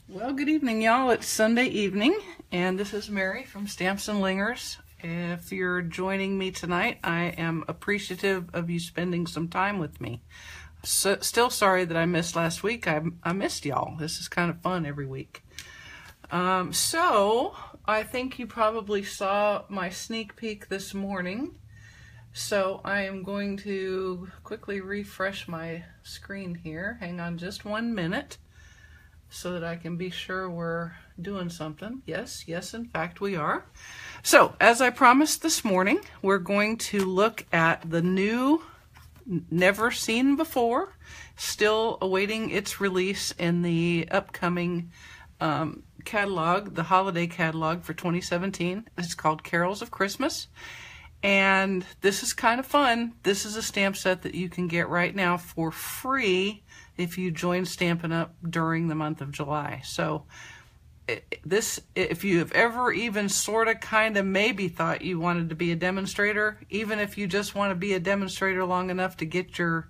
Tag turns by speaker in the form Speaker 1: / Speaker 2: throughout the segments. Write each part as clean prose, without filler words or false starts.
Speaker 1: Well, good evening, y'all. It's Sunday evening, and this is Mary from Stamps-N-Lingers. If you're joining me tonight, I am appreciative of you spending some time with me. Still sorry that I missed last week. I missed y'all. This is kind of fun every week. So, I think you probably saw my sneak peek this morning. So, I am going to quickly refresh my screen here. Hang on just 1 minute. So that I can be sure we're doing something. Yes, in fact we are. So, as I promised this morning, we're going to look at the new, never seen before, still awaiting its release in the upcoming catalog, the holiday catalog for 2017. It's called Carols of Christmas. And this is kind of fun. This is a stamp set that you can get right now for free if you join Stampin' Up! During the month of July. So this, if you have ever even sort of kind of maybe thought you wanted to be a demonstrator, even if you just want to be a demonstrator long enough to get your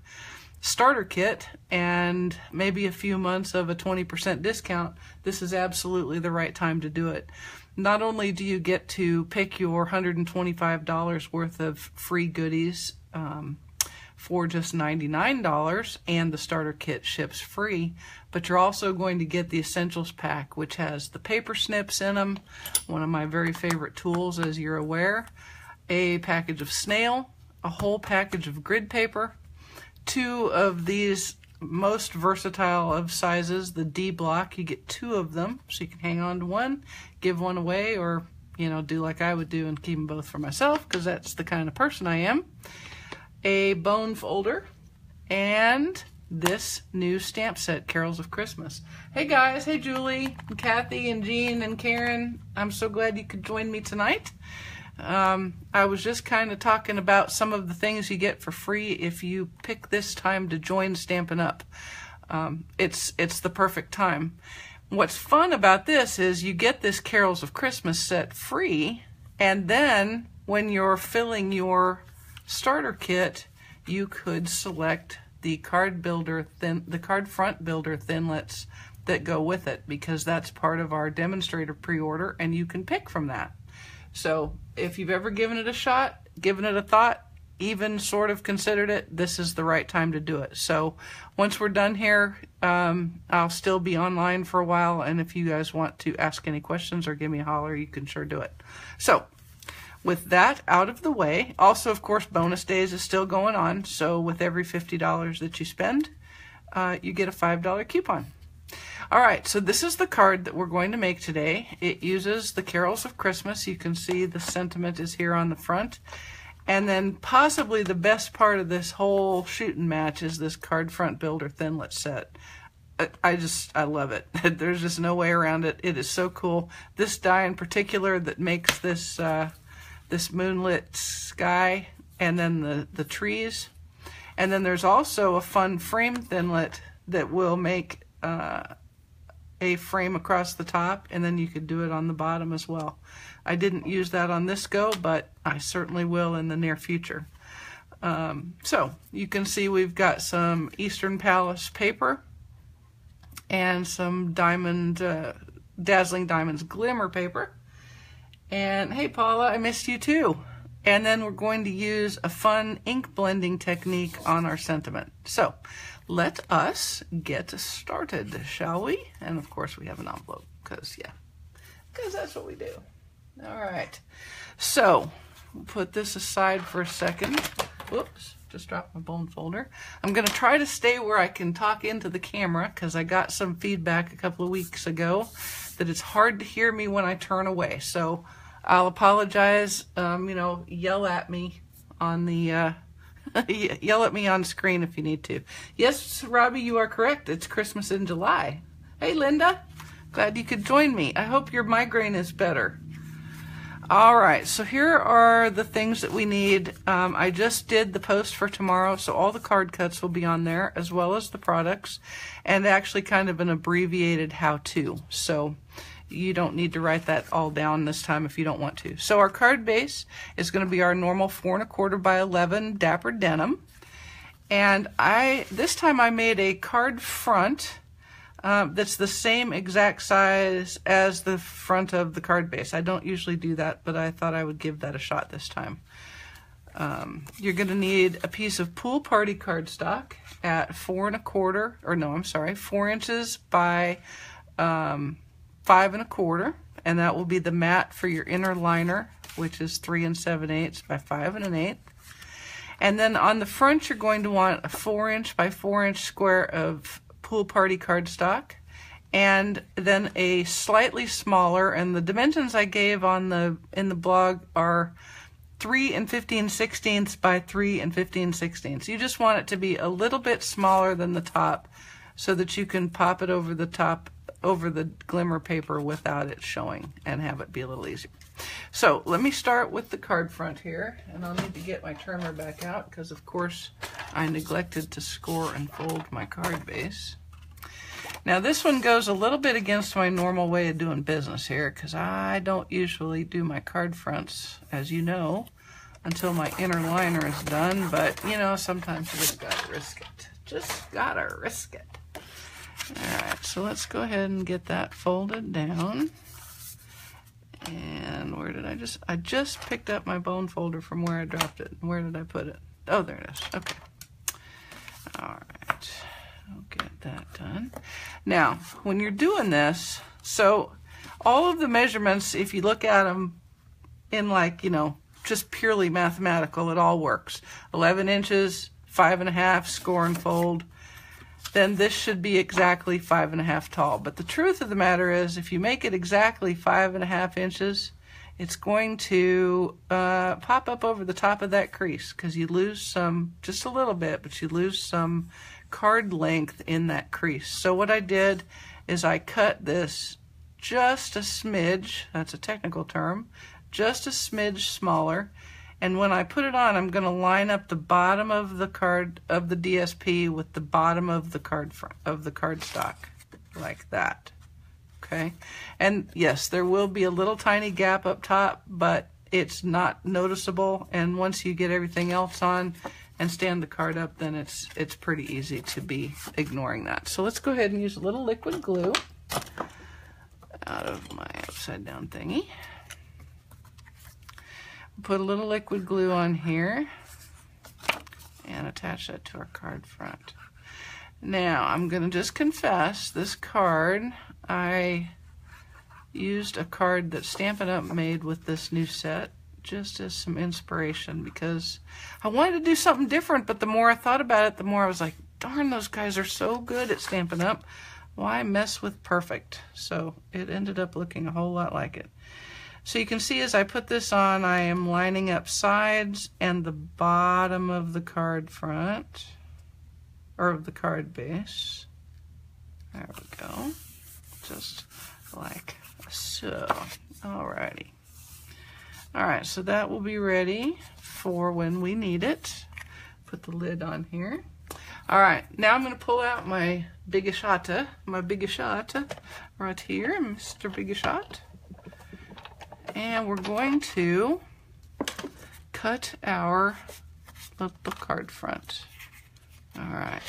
Speaker 1: starter kit and maybe a few months of a 20% discount, this is absolutely the right time to do it. Not only do you get to pick your $125 worth of free goodies for just $99, and the starter kit ships free, but you're also going to get the Essentials Pack, which has the paper snips in them, one of my very favorite tools as you're aware, a package of snail, a whole package of grid paper, 2 of these most versatile of sizes, the D block. You get 2 of them, so you can hang on to one, give one away, or do like I would do and keep them both for myself, because that's the kind of person I am. A bone folder, and this new stamp set, Carols of Christmas. Hey guys, hey Julie, and Kathy, and Jean, and Karen. I'm so glad you could join me tonight. I was just kind of talking about some of the things you get for free if you pick this time to join Stampin' Up. It's the perfect time. What's fun about this is you get this Carols of Christmas set free, and then when you're filling your starter kit, you could select the card front builder thinlits that go with it, because that's part of our demonstrator pre-order, and you can pick from that. So if you've ever given it a shot, given it a thought, even sort of considered it, this is the right time to do it. So once we're done here, I'll still be online for a while, and if you guys want to ask any questions or give me a holler, you can sure do it. So with that out of the way, also, of course, bonus days is still going on. So with every $50 that you spend, you get a $5 coupon. All right, so this is the card that we're going to make today. It uses the Carols of Christmas. You can see the sentiment is here on the front. And then possibly the best part of this whole shooting match is this card front builder thinlet set. I love it. There's just no way around it. It is so cool. This die in particular that makes this this moonlit sky, and then the trees. And then there's also a fun frame thinlet that will make a frame across the top, and then you could do it on the bottom as well. I didn't use that on this go, but I certainly will in the near future. So you can see we've got some Eastern Palace paper and some Dazzling Diamonds glimmer paper. And hey Paula, I missed you too. And then we're going to use a fun ink blending technique on our sentiment. So let us get started, shall we? And of course we have an envelope, because that's what we do. All right, so we'll put this aside for a second. Whoops, just dropped my bone folder. I'm going to try to stay where I can talk into the camera, because I got some feedback a couple of weeks ago that it's hard to hear me when I turn away. So I'll apologize. Yell at me on the yell at me on screen if you need to. Yes, Robbie, you are correct. It's Christmas in July. Hey, Linda. Glad you could join me. I hope your migraine is better. All right, so here are the things that we need. I just did the post for tomorrow, so all the card cuts will be on there, as well as the products, and actually kind of an abbreviated how-to. So you don't need to write that all down this time if you don't want to. So our card base is going to be our normal 4 1/4 by 11 Dapper Denim. And this time I made a card front that's the same exact size as the front of the card base. I don't usually do that, but I thought I would give that a shot this time. You're going to need a piece of Pool Party cardstock at 4 inches by 5 1/4, and that will be the mat for your inner liner, which is 3 7/8 by 5 1/8. And then on the front, you're going to want a 4 inch by 4 inch square of Pool Party cardstock, and then a slightly smaller, and the dimensions I gave in the blog are 3 15/16 by 3 15/16. You just want it to be a little bit smaller than the top so that you can pop it over the top, over the glimmer paper without it showing, and have it be a little easier. So let me start with the card front here, and I'll need to get my trimmer back out because of course I neglected to score and fold my card base. Now this one goes a little bit against my normal way of doing business here, because I don't usually do my card fronts, as you know, until my inner liner is done, but you know, sometimes you just gotta risk it. Just gotta risk it. Alright, so let's go ahead and get that folded down. And where did I just picked up my bone folder from where I dropped it. Where did I put it? Oh, there it is. Okay. Alright. I'll get that done. Now, when you're doing this, so all of the measurements, if you look at them in like, you know, just purely mathematical, it all works. 11 inches, 5 1/2, score and fold. Then this should be exactly 5 1/2 tall. But the truth of the matter is, if you make it exactly 5 1/2 inches, it's going to pop up over the top of that crease, because you lose some, just a little bit, but you lose some card length in that crease. So what I did is I cut this just a smidge, that's a technical term, just a smidge smaller. And when I put it on, I'm going to line up the bottom of the card of the DSP with the bottom of the cardstock, like that. Okay, and yes, there will be a little tiny gap up top, but it's not noticeable. And once you get everything else on and stand the card up, then it's pretty easy to be ignoring that. So let's go ahead and use a little liquid glue out of my upside down thingy. Put a little liquid glue on here and attach that to our card front. Now I'm going to just confess, this card, I used a card that Stampin' Up! Made with this new set just as some inspiration, because I wanted to do something different, but the more I thought about it, the more I was like, darn, those guys are so good at Stampin' Up! Why mess with perfect? So it ended up looking a whole lot like it. So you can see as I put this on, I am lining up sides and the bottom of the card front, or of the card base. There we go. Just like so. Alrighty. Alright, so that will be ready for when we need it. Put the lid on here. Alright, now I'm going to pull out my Bigashata, right here, Mr. Bigashot. And we're going to cut our little card front. Alright.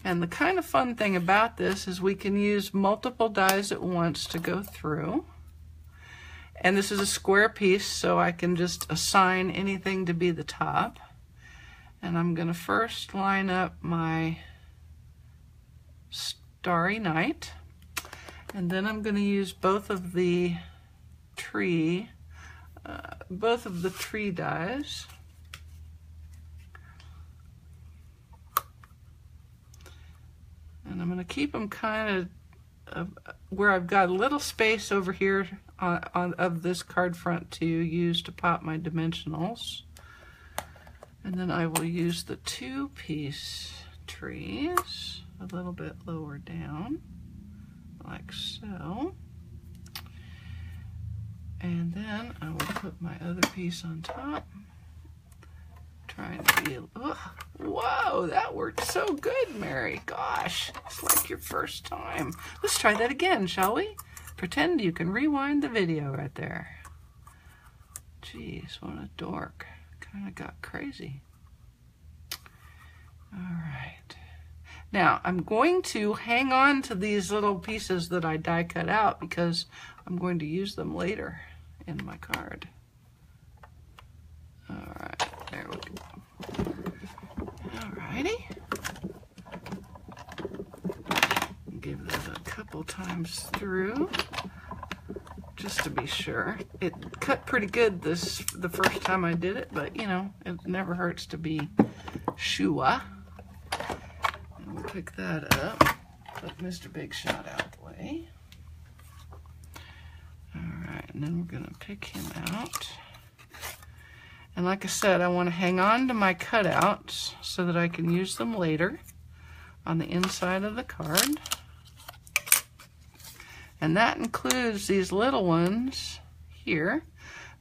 Speaker 1: And the kind of fun thing about this is we can use multiple dies at once to go through. And this is a square piece, so I can just assign anything to be the top. And I'm going to first line up my Starry Night. And then I'm going to use both of the tree dies. And I'm going to keep them kind of where I've got a little space over here of this card front to use to pop my dimensionals. And then I will use the 2-piece trees a little bit lower down, like so. And then I will put my other piece on top. Trying to be, whoa, that worked so good, Mary. Gosh, it's like your first time. Let's try that again, shall we? Pretend you can rewind the video right there. Jeez, what a dork. Kind of got crazy. All right. Now I'm going to hang on to these little pieces that I die cut out because I'm going to use them later in my card. All right, there we go. Alrighty. Give that a couple times through just to be sure. It cut pretty good the first time I did it, but you know, it never hurts to be sure. And we'll pick that up, put Mr. Big Shot out the way. Alright, and then we're gonna pick him out. And like I said, I want to hang on to my cutouts so that I can use them later on the inside of the card. And that includes these little ones here.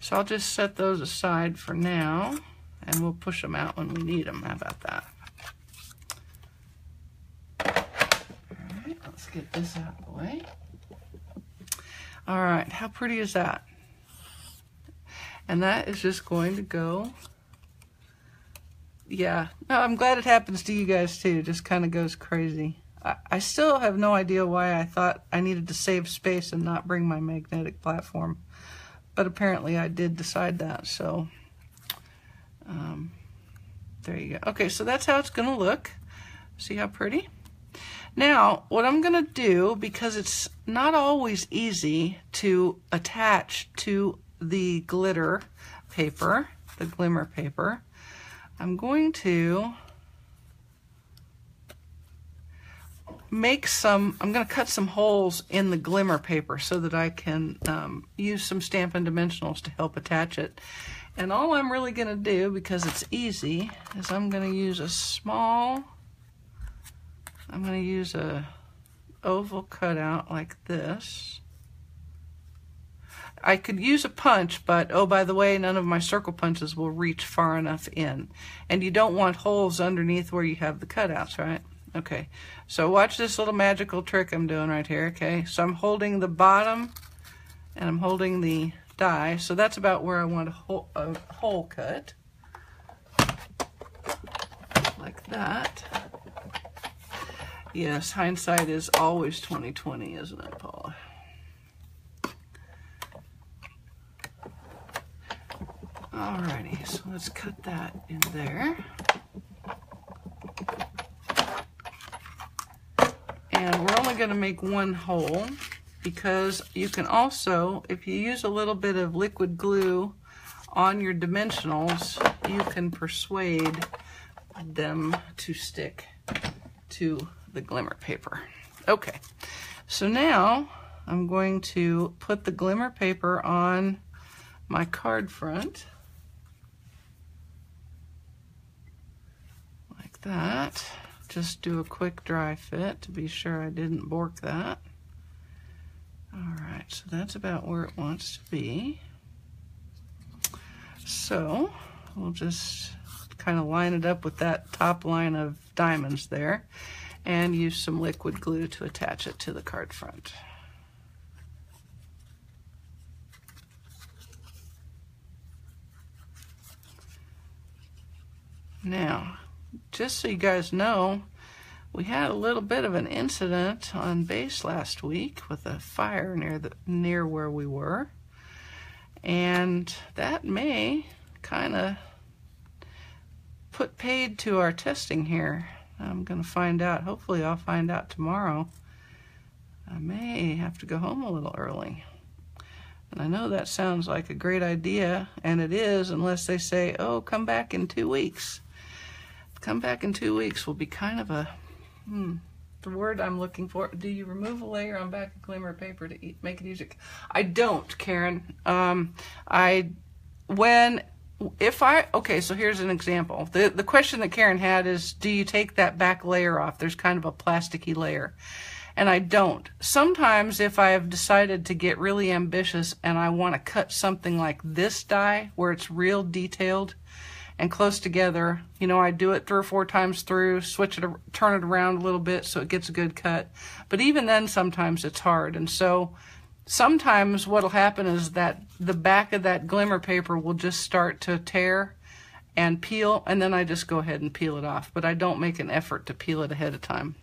Speaker 1: So I'll just set those aside for now, and we'll push them out when we need them. How about that? All right, let's get this out of the way. All right, how pretty is that? And that is just going to go, yeah. No, I'm glad it happens to you guys too. It just kind of goes crazy. I still have no idea why I thought I needed to save space and not bring my magnetic platform. But apparently I did decide that, so there you go. Okay, so that's how it's going to look. See how pretty? Now, what I'm going to do, because it's not always easy to attach to the glitter paper, the glimmer paper, I'm going to I'm going to cut some holes in the glimmer paper so that I can use some Stampin' Dimensionals to help attach it. And all I'm really going to do, because it's easy, is I'm going to use a oval cutout like this. I could use a punch, but oh, by the way, none of my circle punches will reach far enough in. And you don't want holes underneath where you have the cutouts, right? Okay, so watch this little magical trick I'm doing right here, okay? So I'm holding the bottom and I'm holding the die, so that's about where I want a hole cut. Like that. Yes, hindsight is always 20/20, isn't it, Paula? Alrighty, so let's cut that in there. And we're only going to make one hole because you can also, if you use a little bit of liquid glue on your dimensionals, you can persuade them to stick to the glimmer paper. Okay, so now I'm going to put the glimmer paper on my card front like that. Just do a quick dry fit to be sure I didn't bork that. Alright, so that's about where it wants to be. So we'll just kind of line it up with that top line of diamonds there and use some liquid glue to attach it to the card front. Now, just so you guys know, we had a little bit of an incident on base last week with a fire near where we were, and that may kind of put paid to our testing here. I'm going to find out. Hopefully I'll find out tomorrow. I may have to go home a little early. And I know that sounds like a great idea, and it is, unless they say, oh, come back in 2 weeks. Come back in 2 weeks will be kind of a, the word I'm looking for. Do you remove a layer on back of glimmer paper to make it easier? I don't, Karen. Okay, so here's an example. The question that Karen had is, do you take that back layer off? There's kind of a plasticky layer. And I don't. Sometimes if I have decided to get really ambitious and I want to cut something like this die where it's real detailed and close together, you know, I do it 3 or 4 times through, switch it, turn it around a little bit so it gets a good cut. But even then, sometimes it's hard. And so sometimes what'll happen is that the back of that glimmer paper will just start to tear, and peel, and then I just go ahead and peel it off, but I don't make an effort to peel it ahead of time.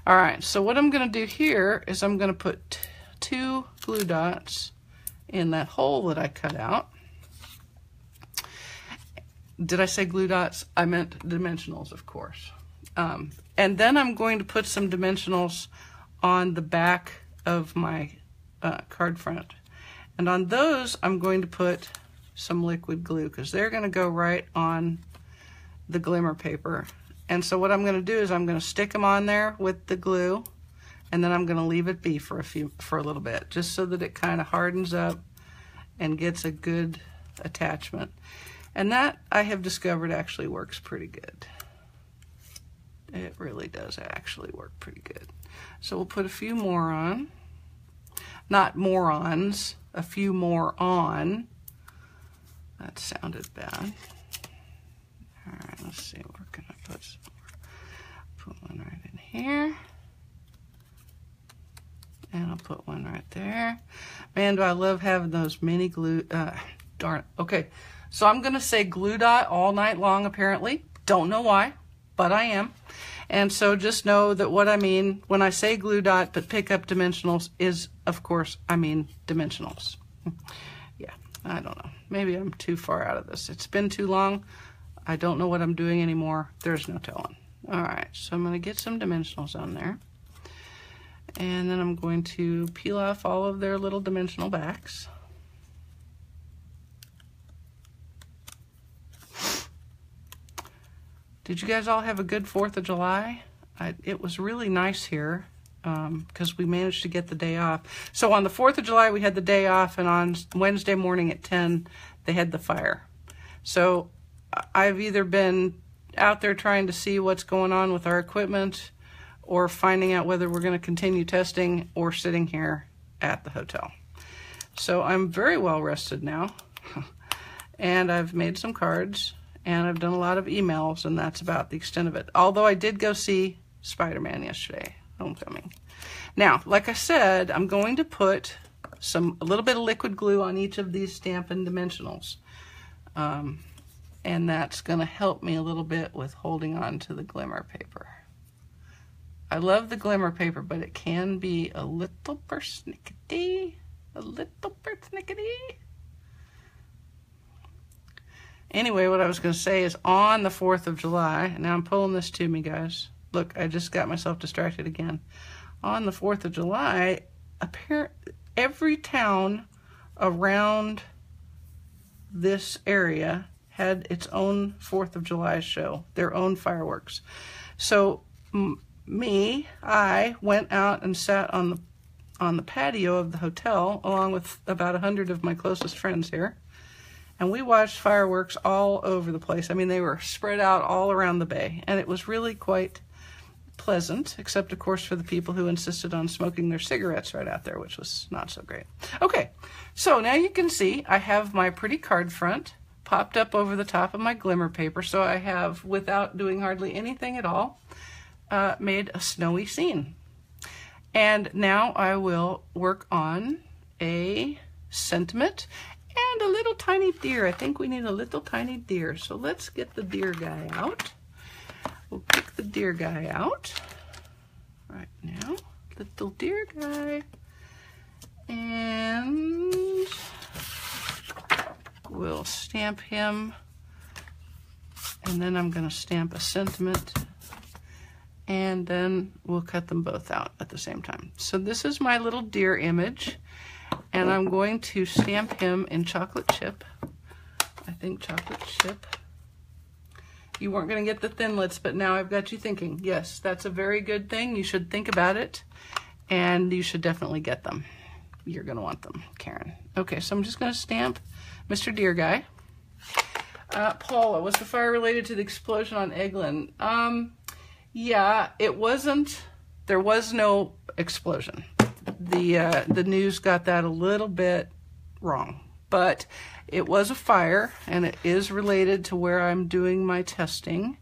Speaker 1: All right, so what I'm going to do here is I'm going to put 2 glue dots in that hole that I cut out. Did I say glue dots? I meant dimensionals, of course. And then I'm going to put some dimensionals on the back of my card front. And on those, I'm going to put some liquid glue because they're going to go right on the glimmer paper. And so what I'm going to do is I'm going to stick them on there with the glue, and then I'm going to leave it be for a little bit, just so that it kind of hardens up and gets a good attachment. And that, I have discovered, actually works pretty good. It really does actually work pretty good. So we'll put a few more on. Not morons, a few more on. That sounded bad. All right, let's see, where can I put some more? Put one right in here. And I'll put one right there. Man, do I love having those mini glue, darn it. Okay, so I'm gonna say glue dot all night long, apparently. Don't know why, but I am. And so just know that what I mean when I say glue dot but pick up dimensionals is, of course, I mean dimensionals. Yeah, I don't know. Maybe I'm too far out of this. It's been too long. I don't know what I'm doing anymore. There's no telling. All right, so I'm going to get some dimensionals on there. And then I'm going to peel off all of their little dimensional backs. Did you guys all have a good 4th of July? It was really nice here because we managed to get the day off. So on the 4th of July, we had the day off, and on Wednesday morning at 10, they had the fire. So I've either been out there trying to see what's going on with our equipment or finding out whether we're going to continue testing or sitting here at the hotel. So I'm very well rested now, and I've made some cards. And I've done a lot of emails, and that's about the extent of it. Although I did go see Spider-Man yesterday, Homecoming. Now, like I said, I'm going to put a little bit of liquid glue on each of these Stampin' Dimensionals. And that's going to help me a little bit with holding on to the glimmer paper. I love the glimmer paper, but it can be a little persnickety. A little persnickety. Anyway, what I was going to say is on the 4th of July, now I'm pulling this to me, guys. Look, I just got myself distracted again. On the 4th of July, every town around this area had its own 4th of July show, their own fireworks. So I went out and sat on the patio of the hotel along with about 100 of my closest friends here. And we watched fireworks all over the place. I mean, they were spread out all around the bay. And it was really quite pleasant, except, of course, for the people who insisted on smoking their cigarettes right out there, which was not so great. Okay, so now you can see I have my pretty card front popped up over the top of my glimmer paper. So I have, without doing hardly anything at all, made a snowy scene. And now I will work on a sentiment and a little tiny deer. I think we need a little tiny deer. So let's get the deer guy out. We'll pick the deer guy out right now. Little deer guy. And we'll stamp him. And then I'm going to stamp a sentiment. And then we'll cut them both out at the same time. So this is my little deer image. And I'm going to stamp him in chocolate chip. I think chocolate chip. You weren't going to get the thinlits, but now I've got you thinking. Yes, that's a very good thing. You should think about it, and you should definitely get them. You're going to want them, Karen. Okay, so I'm just going to stamp Mr. Deer Guy. Paula, was the fire related to the explosion on Eglin? Yeah, it wasn't. There was no explosion. The news got that a little bit wrong, but it was a fire, and it is related to where I'm doing my testing.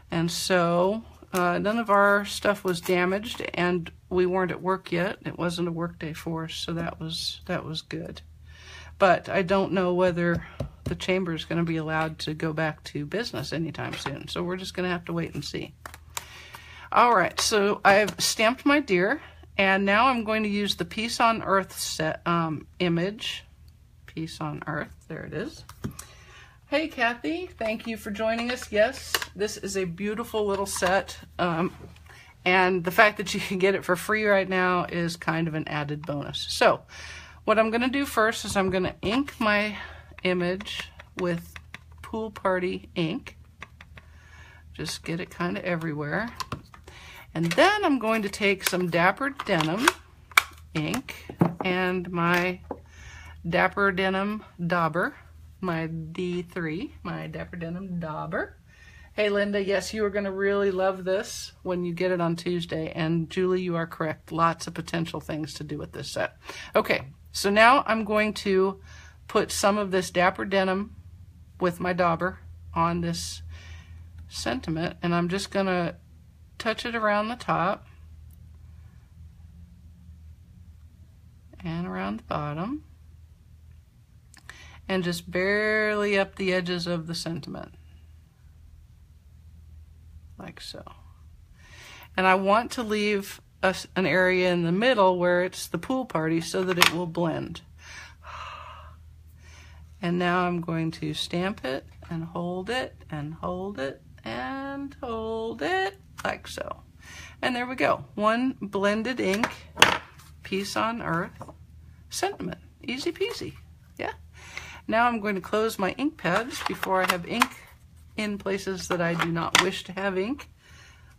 Speaker 1: And so none of our stuff was damaged, and we weren't at work yet. It wasn't a work day for us, so that was good. But I don't know whether the chamber is going to be allowed to go back to business anytime soon. So we're just going to have to wait and see. All right, so I've stamped my deer, and now I'm going to use the Peace on Earth set image. Peace on Earth, there it is. Hey Kathy, thank you for joining us. Yes, this is a beautiful little set, and the fact that you can get it for free right now is kind of an added bonus. So what I'm going to do first is I'm going to ink my image with Pool Party ink. Just get it kind of everywhere. And then I'm going to take some Dapper Denim ink and my Dapper Denim Dauber, my D3, my Dapper Denim Dauber. Hey Linda, yes, you are going to really love this when you get it on Tuesday. And Julie, you are correct. Lots of potential things to do with this set. Okay, so now I'm going to put some of this Dapper Denim with my Dauber on this sentiment, and I'm just going to touch it around the top and around the bottom and just barely up the edges of the sentiment, like so. And I want to leave an area in the middle where it's the pool party so that it will blend. And now I'm going to stamp it and hold it and hold it and hold it, like so. And there we go. One blended ink, Peace on Earth sentiment. Easy peasy. Yeah. Now I'm going to close my ink pads before I have ink in places that I do not wish to have ink,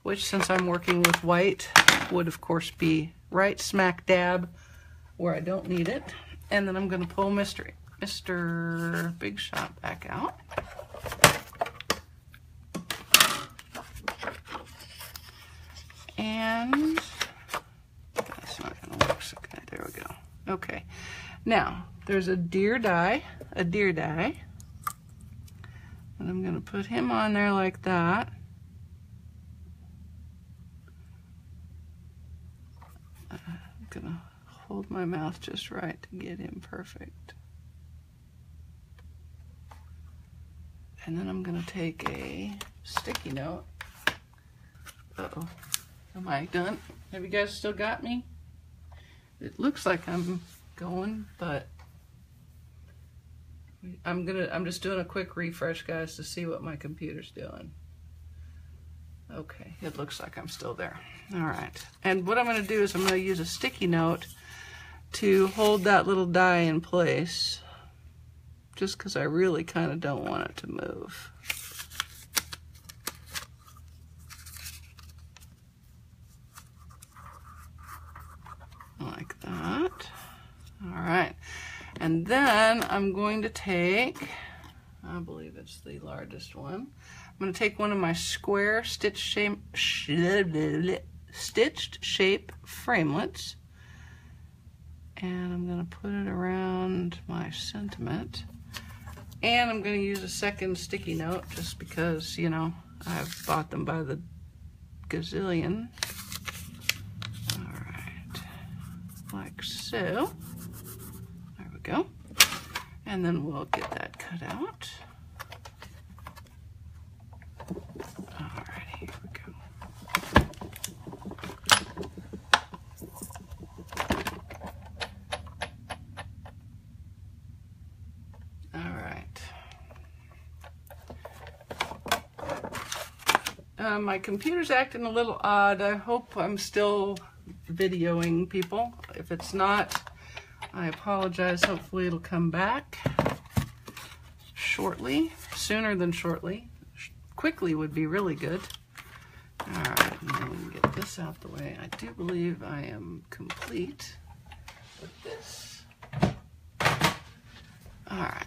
Speaker 1: which, since I'm working with white, would of course be right smack dab where I don't need it. And then I'm going to pull Mr. Big Shot back out. And that's not going to work. Okay, there we go. Okay, now there's a deer die, and I'm going to put him on there like that. I'm going to hold my mouth just right to get him perfect. And then I'm going to take a sticky note. Uh-oh. Am I done? Have you guys still got me? It looks like I'm going, but I'm just doing a quick refresh, guys, to see what my computer's doing. Okay, it looks like I'm still there. All right. And what I'm going to do is I'm going to use a sticky note to hold that little die in place, just because I really kind of don't want it to move. Like that. All right. And then I'm going to take, I believe it's the largest one, I'm going to take one of my square stitched shape framelets, and I'm going to put it around my sentiment. And I'm going to use a second sticky note just because, you know, I've bought them by the gazillion. All right, like so. There we go. And then we'll get that cut out. All right, here we go. My computer's acting a little odd. I hope I'm still videoing people. If it's not, I apologize. Hopefully it'll come back shortly, sooner than shortly. Quickly would be really good. All right, and then we can get this out the way. I do believe I am complete with this. All right,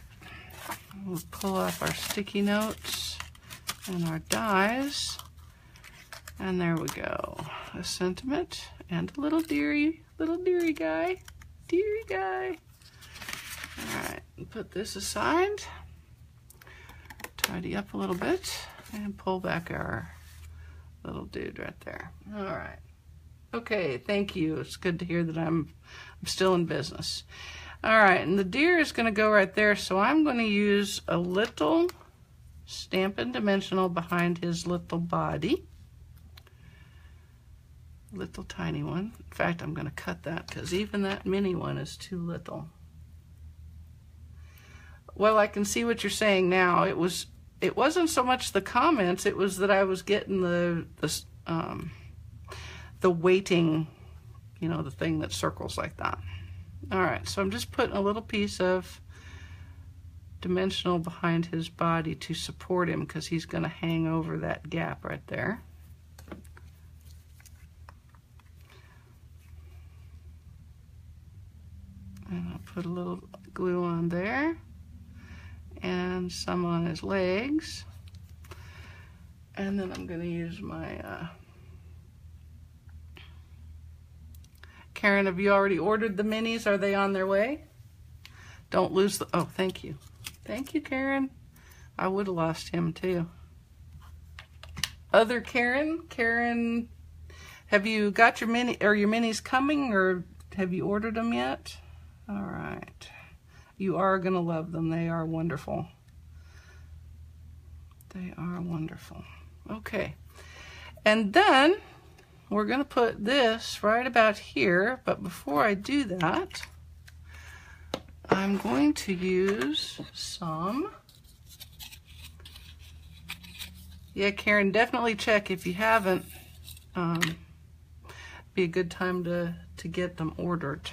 Speaker 1: we'll pull off our sticky notes and our dies. And there we go. A sentiment and a little dearie guy. Dearie guy. All right, put this aside. Tidy up a little bit and pull back our little dude right there. All right. Okay, thank you. It's good to hear that I'm still in business. All right, and the deer is going to go right there, so I'm going to use a little Stampin' Dimensional behind his little body. Little tiny one. In fact, I'm going to cut that because even that mini one is too little. Well, I can see what you're saying now. It wasn't so much the comments, it was that I was getting the weighting, you know, the thing that circles like that. All right, so I'm just putting a little piece of dimensional behind his body to support him because he's going to hang over that gap right there. And I'll put a little glue on there and some on his legs. And then I'm going to use my Karen, have you already ordered the minis? Are they on their way? Don't lose the... Oh, thank you. Thank you, Karen. I would have lost him, too. Other Karen? Karen, have you got your mini... Are your minis coming, or have you ordered them yet? All right. You are going to love them. They are wonderful. They are wonderful. Okay. And then... we're going to put this right about here, but before I do that, I'm going to use some. Yeah, Karen, definitely check if you haven't. Be a good time to get them ordered.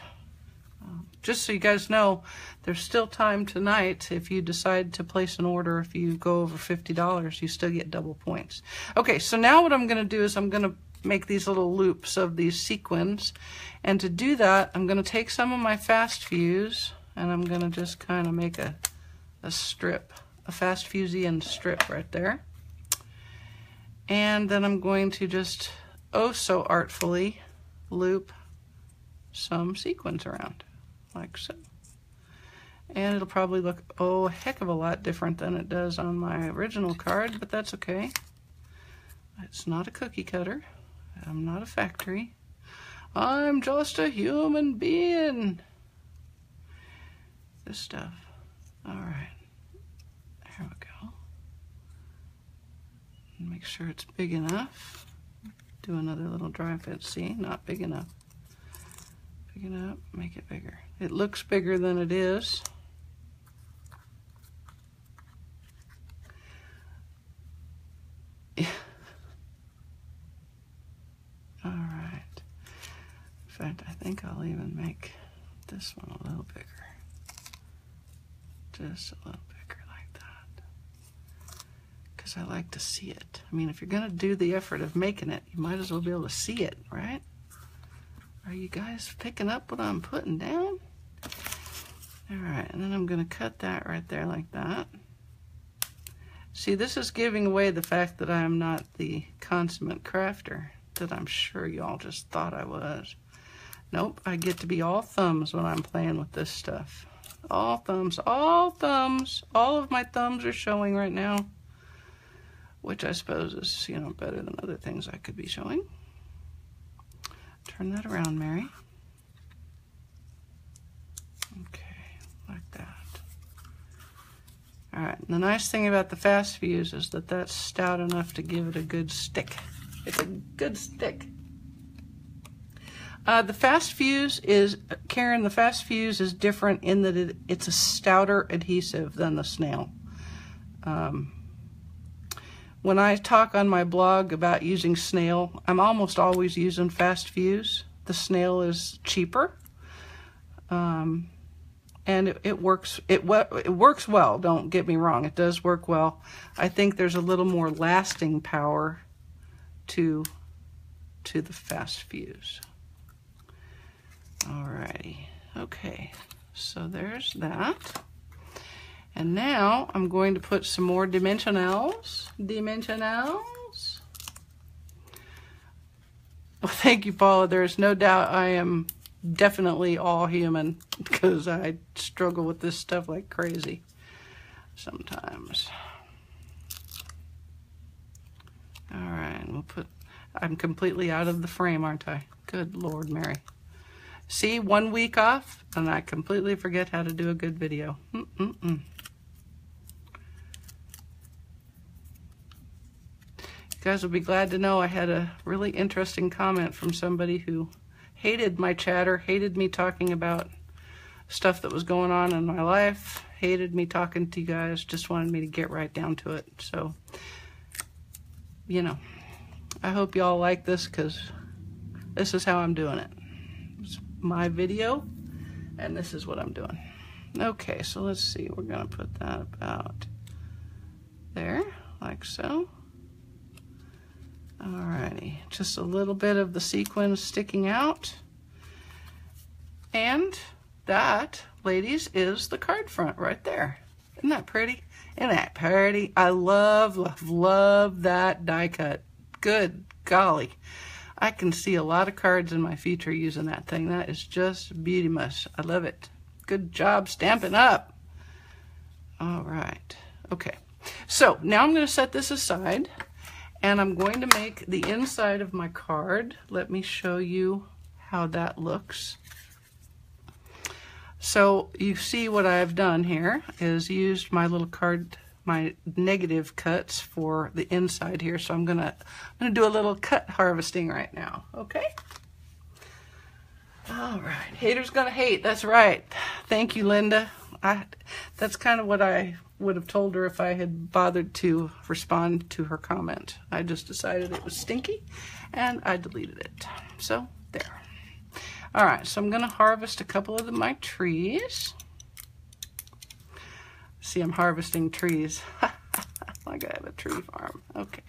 Speaker 1: Just so you guys know, there's still time tonight. If you decide to place an order, if you go over $50, you still get double points. Okay, so now what I'm going to do is I'm going to make these little loops of these sequins, and to do that I'm going to take some of my fast fuse and I'm going to just kind of make a strip, a fast fusian strip right there, and then I'm going to just oh so artfully loop some sequins around like so, and it'll probably look a heck of a lot different than it does on my original card, but that's okay. It's not a cookie cutter. I'm not a factory. I'm just a human being. This stuff. All right. There we go. Make sure it's big enough. Do another little dry fit. See, not big enough. Big enough. Make it bigger. It looks bigger than it is. All right. In fact, I think I'll even make this one a little bigger. Just a little bigger like that. Because I like to see it. I mean, if you're going to do the effort of making it, you might as well be able to see it, right? Are you guys picking up what I'm putting down? All right, and then I'm going to cut that right there like that. See, this is giving away the fact that I am not the consummate crafter that I'm sure y'all just thought I was. Nope, I get to be all thumbs when I'm playing with this stuff. All thumbs, all thumbs. All of my thumbs are showing right now, which I suppose is, you know, better than other things I could be showing. Turn that around, Mary. Okay, like that. All right, and the nice thing about the fast fuse is that that's stout enough to give it a good stick. It's a good stick. The fast fuse is, Karen, the fast fuse is different in that it's a stouter adhesive than the snail. When I talk on my blog about using snail, I'm almost always using fast fuse. The snail is cheaper. And it works well, don't get me wrong, it does work well. I think there's a little more lasting power to the fast fuse. Alrighty, okay, so there's that. And now I'm going to put some more dimensionals. Dimensionals. Well, thank you, Paula. There's no doubt I am definitely all human because I struggle with this stuff like crazy sometimes. All right, we'll put, I'm completely out of the frame, aren't I? Good Lord, Mary. See, 1 week off, and I completely forget how to do a good video. You guys will be glad to know I had a really interesting comment from somebody who hated my chatter, hated me talking about stuff that was going on in my life, hated me talking to you guys, just wanted me to get right down to it. So, you know, I hope y'all like this, because this is how I'm doing it. It's my video, and this is what I'm doing. Okay, so let's see. We're going to put that about there, like so. Alrighty, just a little bit of the sequins sticking out. And that, ladies, is the card front right there. Isn't that pretty? Isn't that pretty? I love, love, love that die cut. Good golly. I can see a lot of cards in my future using that thing. That is just beauty-muss. I love it. Good job Stampin' Up. All right. Okay. So now I'm going to set this aside, and I'm going to make the inside of my card. Let me show you how that looks. So you see what I've done here is used my little card, my negative cuts for the inside here. So I'm gonna do a little cut harvesting right now. Okay. All right. Haters gonna hate. That's right. Thank you, Linda. That's kind of what I would have told her if I had bothered to respond to her comment. I just decided it was stinky, and I deleted it. So there. All right, so I'm going to harvest a couple of my trees. See, I'm harvesting trees. Like I have a tree farm. Okay.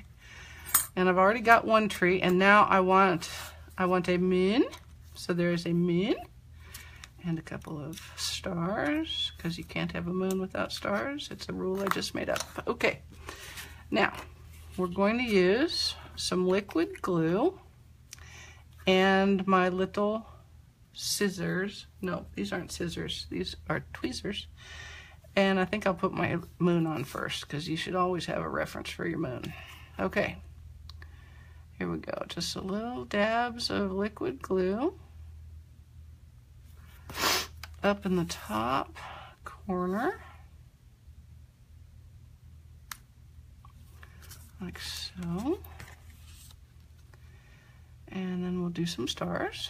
Speaker 1: And I've already got one tree, and now I want a moon. So there's a moon and a couple of stars, because you can't have a moon without stars. It's a rule I just made up. Okay. Now, we're going to use some liquid glue and my little scissors. No, these aren't scissors. These are tweezers. And I think I'll put my moon on first, because you should always have a reference for your moon. Okay. Here we go. Just a little dabs of liquid glue up in the top corner. Like so. And then we'll do some stars.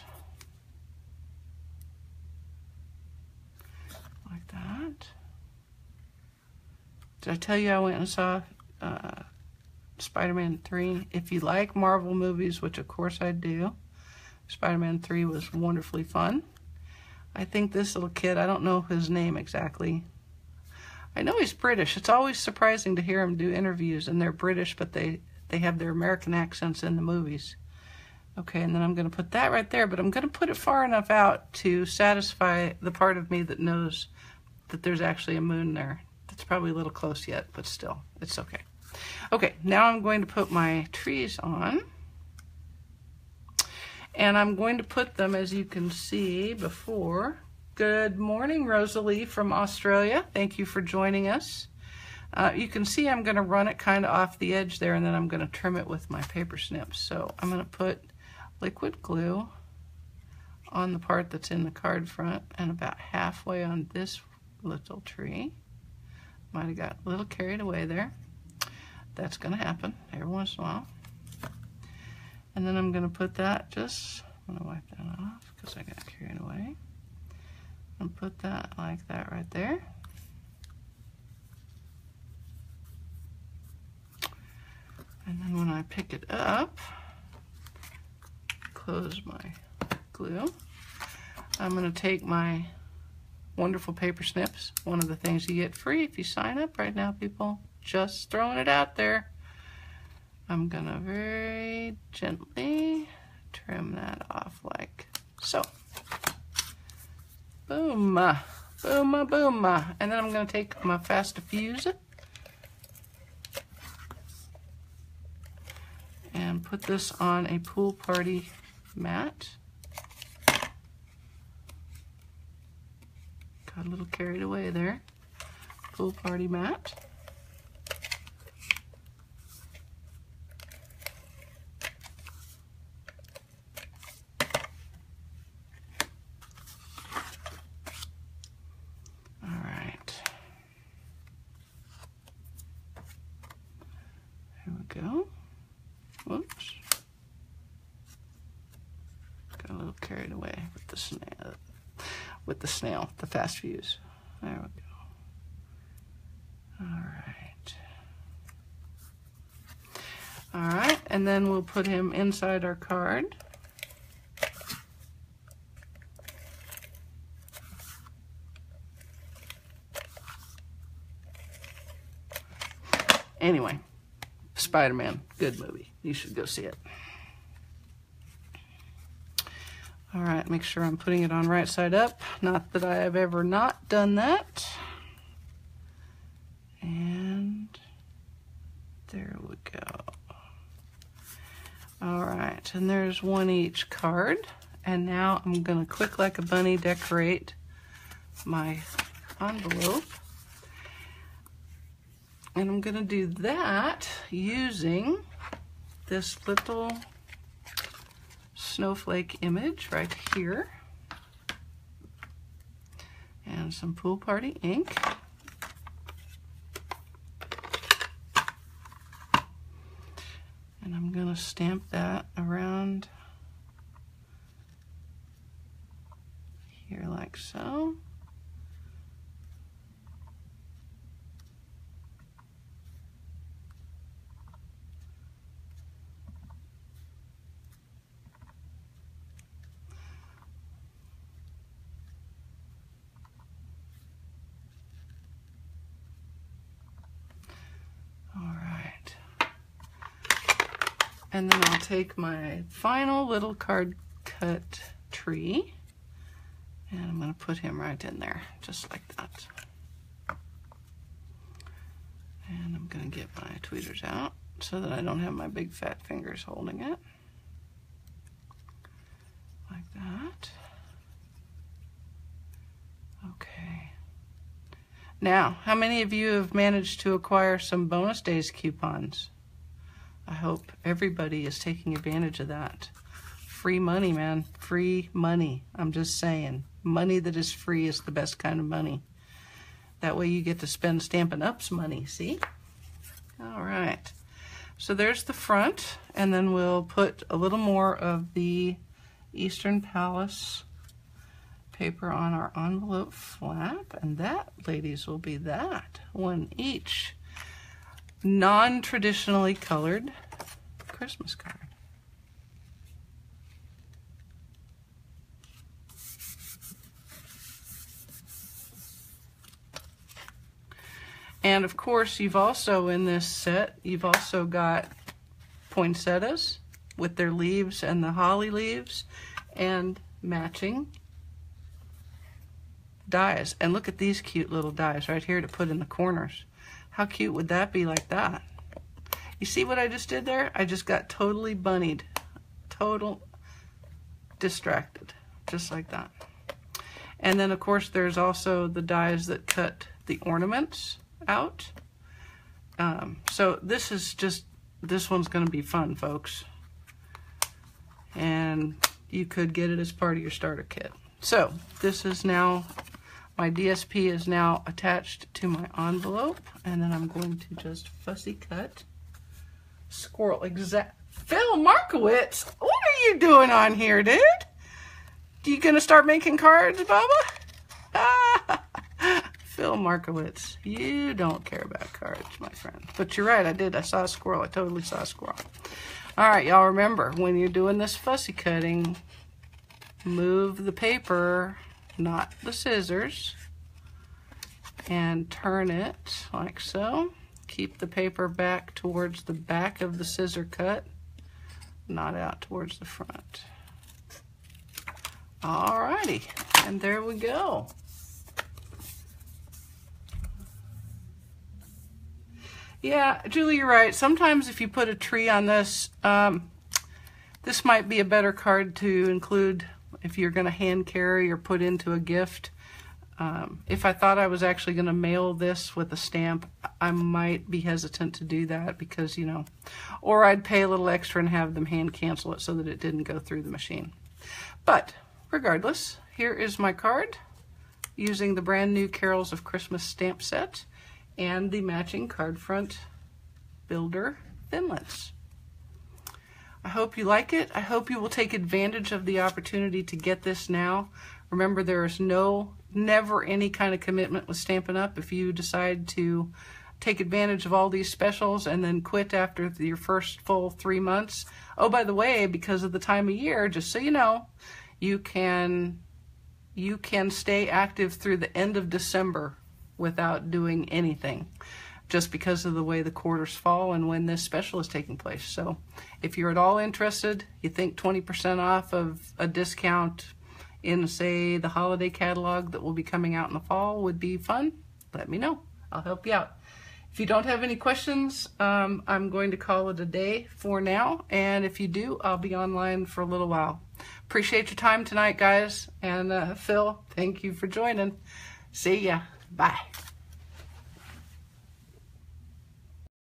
Speaker 1: Like that. Did I tell you I went and saw Spider-Man 3? If you like Marvel movies, which of course I do, Spider-Man 3 was wonderfully fun. I think this little kid, I don't know his name exactly. I know he's British. It's always surprising to hear him do interviews, and they're British, but they have their American accents in the movies. Okay, and then I'm going to put that right there, but I'm going to put it far enough out to satisfy the part of me that knows that there's actually a moon there. That's probably a little close yet, but still, it's okay. Okay, now I'm going to put my trees on. And I'm going to put them, as you can see before. Good morning, Rosalie from Australia. Thank you for joining us. You can see I'm going to run it kind of off the edge there, and then I'm going to trim it with my paper snips. So I'm going to put liquid glue on the part that's in the card front and about halfway on this little tree. Might have got a little carried away there. That's going to happen every once in a while. And then I'm going to put that I'm going to wipe that off because I got carried away. And put that like that right there. And then when I pick it up, close my glue, I'm going to take my wonderful paper snips. One of the things you get free if you sign up right now, people. Just throwing it out there. I'm going to very gently trim that off like so. Boom. Boom, boom. And then I'm going to take my Fast Diffuse and put this on a pool party mat. Got a little carried away there. Pool party mat. snail, the fast fuse. There we go. All right. All right, and then we'll put him inside our card. Anyway, Spider-Man, good movie. You should go see it. All right, make sure I'm putting it on right side up. Not that I have ever not done that. And there we go. All right, and there's one each card. And now I'm gonna quick like a bunny decorate my envelope. And I'm gonna do that using this little snowflake image right here. And some Pool Party ink. And I'm gonna stamp that around here like so. And then I'll take my final little card cut tree and I'm going to put him right in there, just like that. And I'm going to get my tweezers out so that I don't have my big fat fingers holding it. Like that. Okay. Now, how many of you have managed to acquire some bonus days coupons? I hope everybody is taking advantage of that. Free money, man. Free money. I'm just saying. Money that is free is the best kind of money. That way you get to spend Stampin' Up's money, see? All right. So there's the front, and then we'll put a little more of the Eastern Palace paper on our envelope flap, and that, ladies, will be that. One each. Non-traditionally colored Christmas card. And of course, you've also in this set, you've also got poinsettias with their leaves and the holly leaves and matching dies. And look at these cute little dies right here to put in the corners. How cute would that be like that? You see what I just did there? I just got totally bunnied, total distracted, just like that. And then of course there's also the dies that cut the ornaments out. So this is just, this one's gonna be fun, folks. And you could get it as part of your starter kit. So this is now, my DSP is now attached to my envelope, and then I'm going to just fussy cut squirrel Phil Markowitz, what are you doing on here, dude? You gonna start making cards, Bubba? Phil Markowitz, you don't care about cards, my friend. But you're right, I did. I saw a squirrel. I totally saw a squirrel. All right, y'all remember, when you're doing this fussy cutting, move the paper, not the scissors, and turn it like so. Keep the paper back towards the back of the scissor cut, not out towards the front. Alrighty, and there we go. Yeah, Julie, you're right. Sometimes if you put a tree on this, this might be a better card to include if you're going to hand carry or put into a gift. If I thought I was actually going to mail this with a stamp, I might be hesitant to do that because, you know, or I'd pay a little extra and have them hand cancel it so that it didn't go through the machine. But regardless, here is my card using the brand new Carols of Christmas stamp set and the matching card front builder thinlits. I hope you like it. I hope you will take advantage of the opportunity to get this now. Remember, there is never any kind of commitment with Stampin' Up! If you decide to take advantage of all these specials and then quit after your first full 3 months. Oh, by the way, because of the time of year, just so you know, you can stay active through the end of December without doing anything, just because of the way the quarters fall and when this special is taking place. So if you're at all interested, you think 20% off of a discount in, say, the holiday catalog that will be coming out in the fall would be fun, let me know. I'll help you out. If you don't have any questions, I'm going to call it a day for now. And if you do, I'll be online for a little while. Appreciate your time tonight, guys. And Phil, thank you for joining. See ya. Bye.